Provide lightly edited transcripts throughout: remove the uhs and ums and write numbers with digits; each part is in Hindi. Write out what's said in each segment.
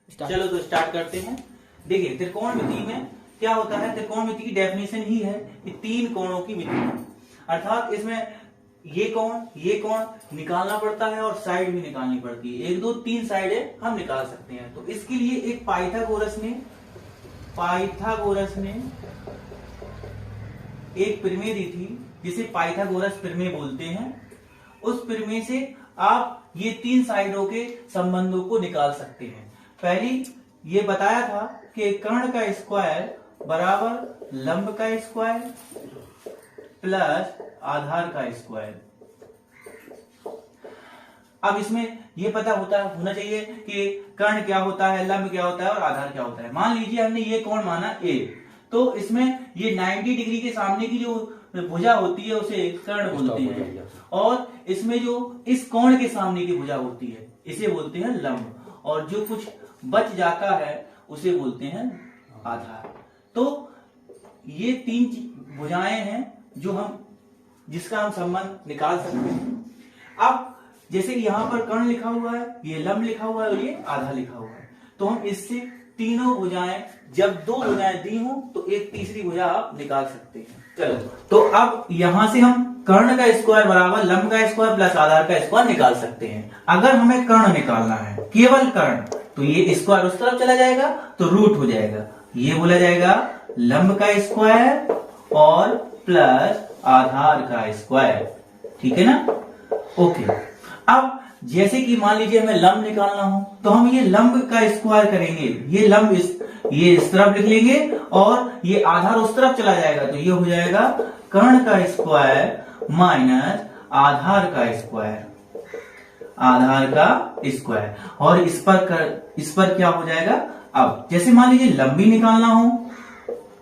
चलो तो स्टार्ट करते हैं। देखिए त्रिकोणमिति में क्या होता है, त्रिकोणमिति की डेफिनेशन ही है कि तीन कोणों की मिति है, अर्थात इसमें ये कोण निकालना पड़ता है और साइड भी निकालनी पड़ती है। एक दो तीन साइडें हम निकाल सकते हैं। तो इसके लिए एक पाइथागोरस ने एक प्रमेय दी थी जिसे पाइथागोरस प्रमेय बोलते हैं। उस प्रमेय से आप ये तीन साइडों के संबंधों को निकाल सकते हैं। पहली ये बताया था कि कर्ण का स्क्वायर बराबर लंब का स्क्वायर प्लस आधार का स्क्वायर। अब इसमें ये पता होना चाहिए कि कर्ण क्या होता है, लंब क्या होता है और आधार क्या होता है। मान लीजिए हमने ये कोण माना A, तो इसमें ये 90 डिग्री के सामने की जो भुजा होती है उसे कर्ण बोलते हैं, और इसमें जो इस कोण के सामने की भुजा होती है इसे बोलते हैं लंब, और जो कुछ बच जाता है उसे बोलते हैं आधार। तो ये तीन भुजाएं हैं जिसका हम संबंध निकाल सकते हैं। अब जैसे यहाँ पर कर्ण लिखा हुआ है, ये लंब लिखा हुआ है और ये आधा लिखा हुआ है, तो हम इससे तीनों भुजाएं, जब दो भुजाएं दी हो तो एक तीसरी भुजा आप निकाल सकते हैं। चलो तो अब यहां से हम कर्ण का स्क्वायर बराबर लंब का स्क्वायर प्लस आधार का स्क्वायर निकाल सकते हैं। अगर हमें कर्ण निकालना है, केवल कर्ण, तो ये स्क्वायर उस तरफ चला जाएगा तो रूट हो जाएगा, ये बोला जाएगा लंब का स्क्वायर और प्लस आधार का स्क्वायर। ठीक है ना, ओके। अब जैसे कि मान लीजिए हमें लंब निकालना हो तो हम ये लंब का स्क्वायर करेंगे, ये लंब ये इस तरफ लिख लेंगे और ये आधार उस तरफ चला जाएगा, तो ये हो जाएगा कर्ण का स्क्वायर माइनस आधार का स्क्वायर, और इस पर क्या हो जाएगा। अब जैसे मान लीजिए लंबी निकालना हो,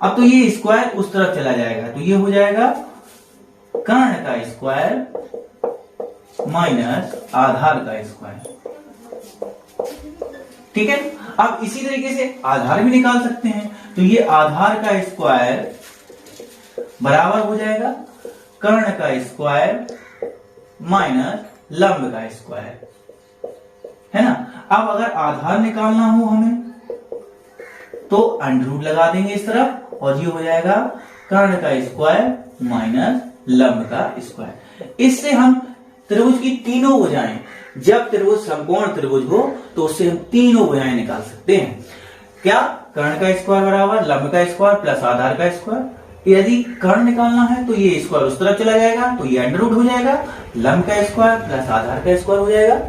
अब तो ये स्क्वायर उस तरफ चला जाएगा, तो ये हो जाएगा कर्ण का स्क्वायर माइनस आधार का स्क्वायर। ठीक है, अब इसी तरीके से आधार भी निकाल सकते हैं, तो ये आधार का स्क्वायर बराबर हो जाएगा कर्ण का स्क्वायर माइनस लंब का स्क्वायर, है ना। अब अगर आधार निकालना हो हमें तो अंडर रूट लगा देंगे इस तरफ, और ये हो जाएगा कर्ण का स्क्वायर माइनस लंब का स्क्वायर। इससे हम त्रिभुज की तीनों भुजाएं, जब त्रिभुज समकोण त्रिभुज हो तो उससे हम तीनों भुजाएं निकाल सकते हैं। क्या, कर्ण का स्क्वायर बराबर लंब का स्क्वायर प्लस आधार का स्क्वायर। यदि कर्ण निकालना है तो ये स्क्वायर उस तरफ चला जाएगा, तो ये अंडर रूट हो जाएगा, लंब का स्क्वायर प्लस आधार का स्क्वायर हो जाएगा।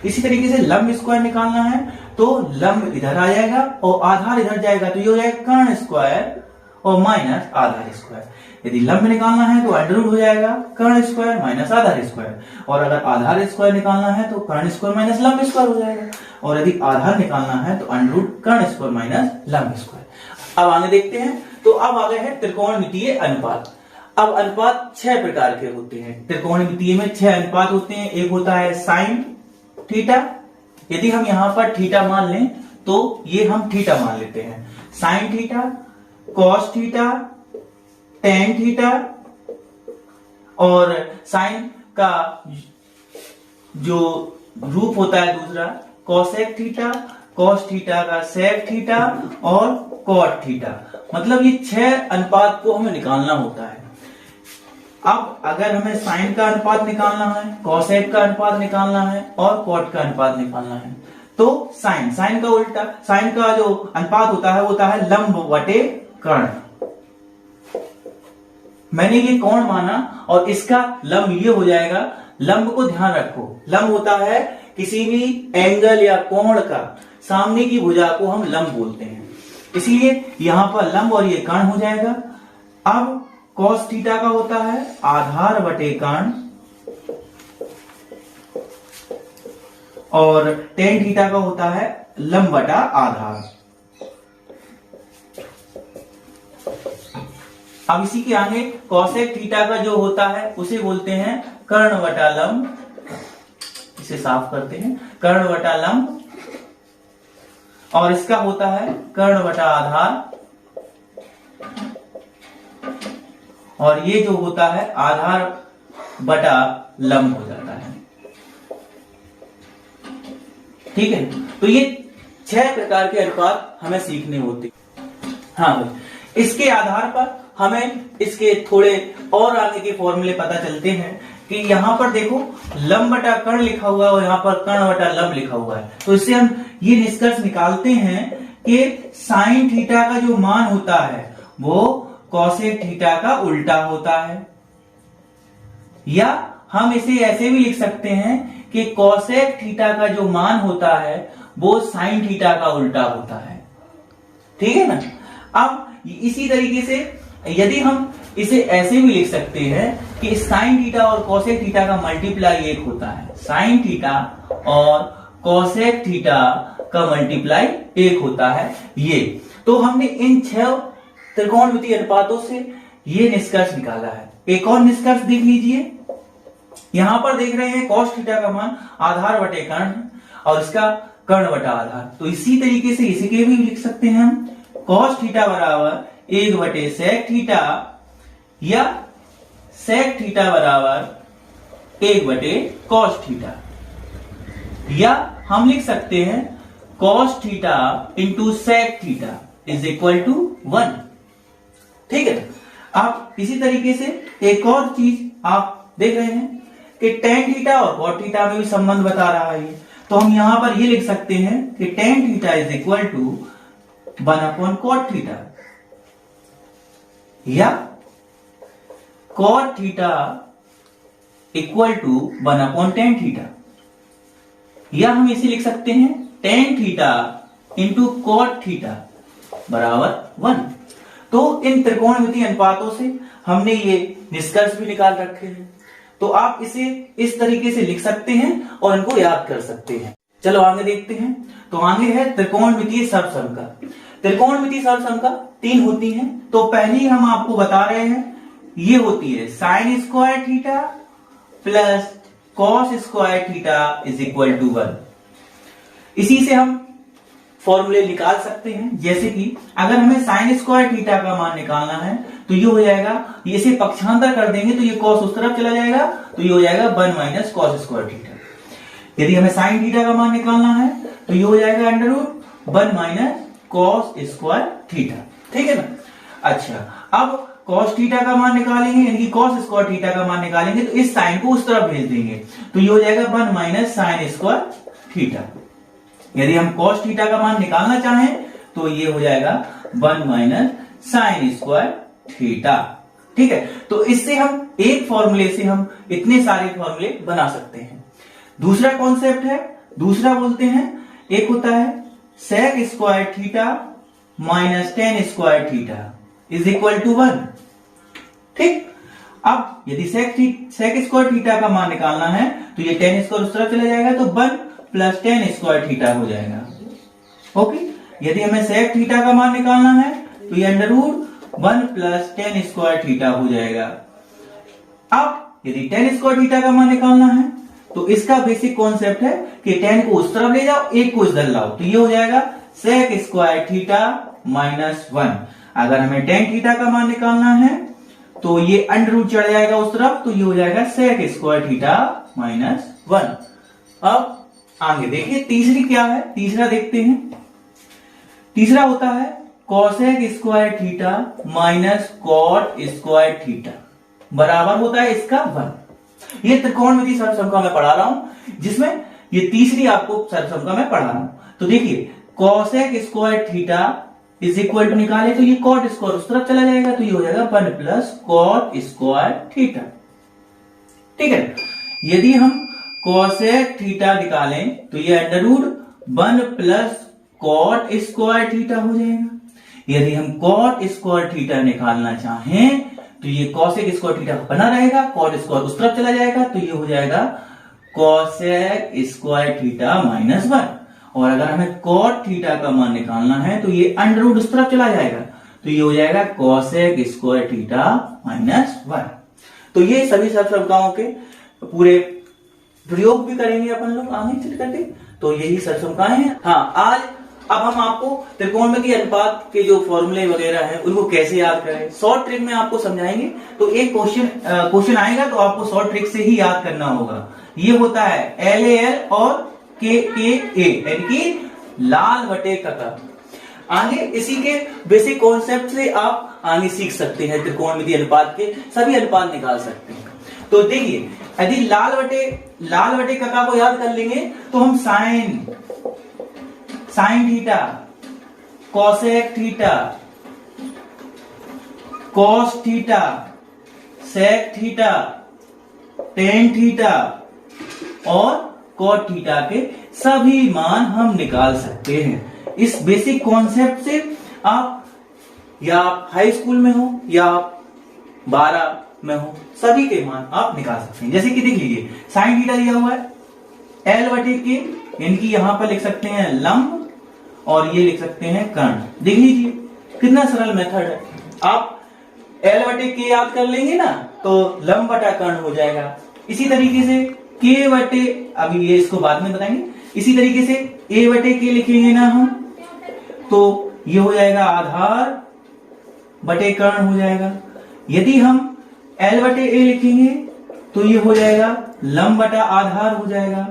इसी तरीके से लंब स्क्वायर निकालना है तो लंब इधर आ जाएगा और आधार इधर जाएगा, तो ये हो जाएगा कर्ण स्क्वायर और माइनस आधार स्क्वायर। यदि लंब निकालना है तो अंडर रूट हो जाएगा कर्ण स्क्वायर माइनस आधार स्क्वायर, और अगर आधार स्क्वायर निकालना है तो कर्ण स्क्वायर माइनस लंब स्क्वायर हो जाएगा, और यदि आधार निकालना है तो अंडर रूट कर्ण स्क्वायर माइनस लंब स्क्वायर। अब आगे देखते हैं, तो अब आ गए हैं त्रिकोणमितीय अनुपात। अब अनुपात 6 प्रकार के होते हैं। त्रिकोणमितीय में 6 अनुपात होते हैं। एक होता है साइन थीटा, यदि हम यहां पर थीटा मान लें तो ये हम थीटा मान लेते हैं, sine theta, cos theta, tan theta, और साइन का जो रूप होता है दूसरा कोसेक थीटा, कॉस थीटा का सेक थीटा और कॉट थीटा। मतलब ये 6 अनुपात को हमें निकालना होता है। अब अगर हमें साइन का अनुपात निकालना है, कोसेक का अनुपात निकालना है और कॉट का अनुपात निकालना है, तो साइन का उल्टा, साइन का जो अनुपात होता है लंब बटे कर्ण। मैंने ये कोण माना और इसका लंब ये हो जाएगा। लंब को ध्यान रखो, लंब होता है किसी भी एंगल या कोण का सामने की भुजा को हम लंब बोलते हैं, इसलिए यहां पर लंब और ये कर्ण हो जाएगा। अब कॉस थीटा का होता है आधार बटे कर्ण, और टेन थीटा का होता है लंब बटा आधार। अब इसी के आगे कॉसेक थीटा का जो होता है उसे बोलते हैं कर्ण बटा लंब, इसे साफ करते हैं, कर्ण बटा लंब, और इसका होता है कर्ण बटा आधार, और ये जो होता है आधार बटा लंब हो जाता है। ठीक है, तो ये 6 प्रकार के अनुपात हमें सीखने होते। हाँ भाई, इसके आधार पर हमें इसके थोड़े और आगे के फॉर्मूले पता चलते हैं कि यहाँ पर देखो लंब बटा कर्ण लिखा हुआ है और यहाँ पर कर्ण बटा लंब लिखा हुआ है। तो इससे हम ये निष्कर्ष निकालते हैं कि साइन थीटा का जो मान होता है वो कोसेक थीटा का उल्टा होता है, या हम इसे ऐसे भी लिख सकते हैं कि कोसेक थीटा का जो मान होता है वो साइन थीटा का उल्टा होता है। ठीक है ना। अब इसी तरीके से यदि हम इसे ऐसे भी लिख सकते हैं कि साइन थीटा और कोसेक थीटा का मल्टीप्लाई 1 होता है, साइन थीटा और कोसेक थीटा का मल्टीप्लाई 1 होता है। ये तो हमने इन 6 त्रिकोणमितीय अनुपातों से ये निष्कर्ष निकाला है। एक और निष्कर्ष देख लीजिए, यहां पर देख रहे हैं cos थीटा का मान आधार बटे कर्ण और इसका कर्ण बटा आधार। तो इसी तरीके से इसी के भी लिख सकते हैं हम, cos थीटा बराबर 1 बटे सेक थीटा या सेक थीटा बराबर 1 बटे cos थीटा, या हम लिख सकते हैं cos theta into sec theta is equal to 1। ठीक है। आप इसी तरीके से एक और चीज आप देख रहे हैं कि tan थीटा और cot थीटा में भी संबंध बता रहा है। तो हम यहां पर ये लिख सकते हैं कि tan theta is equal to 1 upon cot theta, या cot theta equal to 1 upon tan theta, या हम इसे लिख सकते हैं tan theta into cot theta बराबर 1। तो इन त्रिकोणमितीय अनुपातों से हमने ये निष्कर्ष भी निकाल रखे हैं। तो आप इसे इस तरीके से लिख सकते हैं और इनको याद कर सकते हैं। चलो आगे देखते हैं। तो आगे है त्रिकोणमितीय सर्वसंख्या। त्रिकोणमितीय सर्वसंख्या 3 होती हैं। तो पहली हम आपको बता रहे हैं, ये होती है sine square theta plus cos square theta is equal to 1। इसी से हम फॉर्मूले निकाल सकते हैं, जैसे कि अगर हमें साइन स्क्वायर थीटा का मान निकालना है तो ये हो जाएगा, इसे पक्षांतर कर देंगे तो ये कॉस उस तरफ चला जाएगा, तो ये हो जाएगा 1 माइनस कॉस स्क्वायर थीटा। यदि हमें साइन थीटा का मान निकालना है तो ये हो जाएगा under root 1 minus cos square theta. ठीक है ना। अच्छा, अब कॉस थीटा का मान निकालेंगे, यानी कि कॉस स्क्वायर थीटा का मान निकालेंगे तो इस साइन को उस तरफ भेज देंगे, तो ये हो जाएगा 1 माइनस साइन स्क्वायर थीटा। यदि हम cos थीटा का मान निकालना चाहें तो ये हो जाएगा 1 माइनस साइन स्क्वायर थीटा। ठीक है। तो इससे हम एक फॉर्मूले से हम इतने सारे फॉर्मूले बना सकते हैं। दूसरा कॉन्सेप्ट है, दूसरा बोलते हैं, एक होता है sec square theta minus tan square theta is equal to 1। ठीक। अब यदि सेक स्क्वायर थीटा का मान निकालना है तो ये टेन स्क्वायर उस तरफ चला जाएगा, तो 1 प्लस टेन स्क्वायर थीटा हो जाएगा। ओके। यदि हमें सेक थीटा का मान निकालना है तो ये under root 1 plus tan square theta हो जाएगा। अब यदि टेन स्क्वायर थीटा का मान निकालना है तो इसका बेसिक कॉन्सेप्ट है कि टेन को उस तरफ ले जाओ, एक को इधर लाओ, तो ये हो जाएगा सेक स्क्वायर थीटा माइनस 1। अगर हमें टेन थीटा का मान निकालना है तो ये अंडर रूट चढ़ जाएगा उस तरफ, तो ये हो जाएगा सेक स्क्वायर थीटा माइनस 1। अब आगे देखिए तीसरी क्या है, तीसरा देखते हैं। तीसरा होता है cosec square theta minus cot square theta बराबर होता है इसका 1। ये त्रिकोणमितीय सर्वसंख्या में पढ़ा रहा हूं, जिसमें ये तीसरी आपको सर्वसंख्या में पढ़ा रहा हूं। तो देखिए cosec square theta is equal to निकाले तो ये कॉट स्क्वायर उस तरफ चला जाएगा, तो ये हो जाएगा 1 प्लस कॉट स्क्वायर थीटा। ठीक है। यदि हम कोसेक थीटा निकालें तो ये under root 1 plus cot square theta हो जाएगा। यदि हम कॉट स्क्वायर थीटा निकालना चाहें तो ये कोसेक स्क्वायर थीटा बना रहेगा, कॉट स्क्वायर उस तरफ चला जाएगा, तो ये हो जाएगा कोसेक स्क्वायर थीटा माइनस 1। और अगर हमें कॉट थीटा का मान निकालना है तो ये अंडर रूट उस तरफ चला जाएगा, तो ये हो जाएगा कोसेक स्क्वायर थीटा माइनस 1। तो ये सभी सर्वसंख्याओं के पूरे प्रयोग भी करेंगे अपन लोग आगे चल करके। तो यही सर्वसंख्याएं हैं। हाँ, आज अब हम आपको त्रिकोणमितीय अनुपात के जो फॉर्मूले वगैरह हैं उनको कैसे याद करें, शॉर्ट ट्रिक में आपको समझाएंगे। तो एक क्वेश्चन आएगा तो आपको शॉर्ट ट्रिक से ही याद करना होगा। ये होता है LAL और KKA, यानी कि लाल बटे कका। आगे इसी के बेसिक कॉन्सेप्ट से आप आगे सीख सकते हैं, त्रिकोणमितीय अनुपात के सभी अनुपात निकाल सकते हैं। तो देखिए, यदि लाल बटे कका को याद कर लेंगे तो हम sine theta, cosec theta, cos theta, sec theta, tan theta और कॉट थीटा के सभी मान हम निकाल सकते हैं। इस बेसिक कॉन्सेप्ट से आप या आप हाई स्कूल में हो या आप 12 में हो, सभी के मान आप निकाल सकते हैं। जैसे कि देख लीजिए, साइन थीटा दिया हुआ है एल बटे के, यानी कि यहां पर लिख सकते हैं लंब और ये लिख सकते हैं कर्ण। देख लीजिए कितना सरल मेथड है। आप एल बटे के याद कर लेंगे ना तो लंब बटा कर्ण हो जाएगा। इसी तरीके से के बटे, अभी ये इसको बाद में बताएंगे, इसी तरीके से ए बटे के लिखेंगे ना हम तो ये हो जाएगा आधार बटे कर्ण हो जाएगा। यदि हम एल बटे ए लिखेंगे तो ये हो जाएगा लंब बटा आधार हो जाएगा।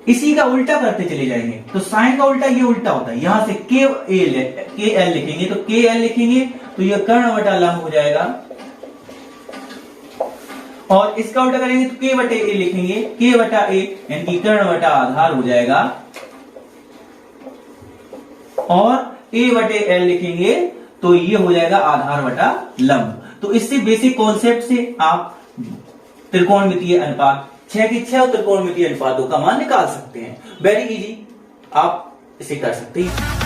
इसी का उल्टा करते चले जाएंगे तो साइन का उल्टा ये उल्टा होता है। यहां से के एल लिखेंगे तो के एल लिखेंगे तो ये कर्ण बटा लंब हो जाएगा, और इसका उल्टा करेंगे तो के बटे ए लिखेंगे, के बटा ए यानी कि कर्ण बटा आधार हो जाएगा, और ए बटे एल लिखेंगे तो ये हो जाएगा आधार बटा लंब। तो इससे बेसिक कॉन्सेप्ट से आप त्रिकोणमितीय अनुपात 6 के 6 त्रिकोणमितीय अनुपातों का मान निकाल सकते हैं। वेरी इजी, आप इसे कर सकते हैं।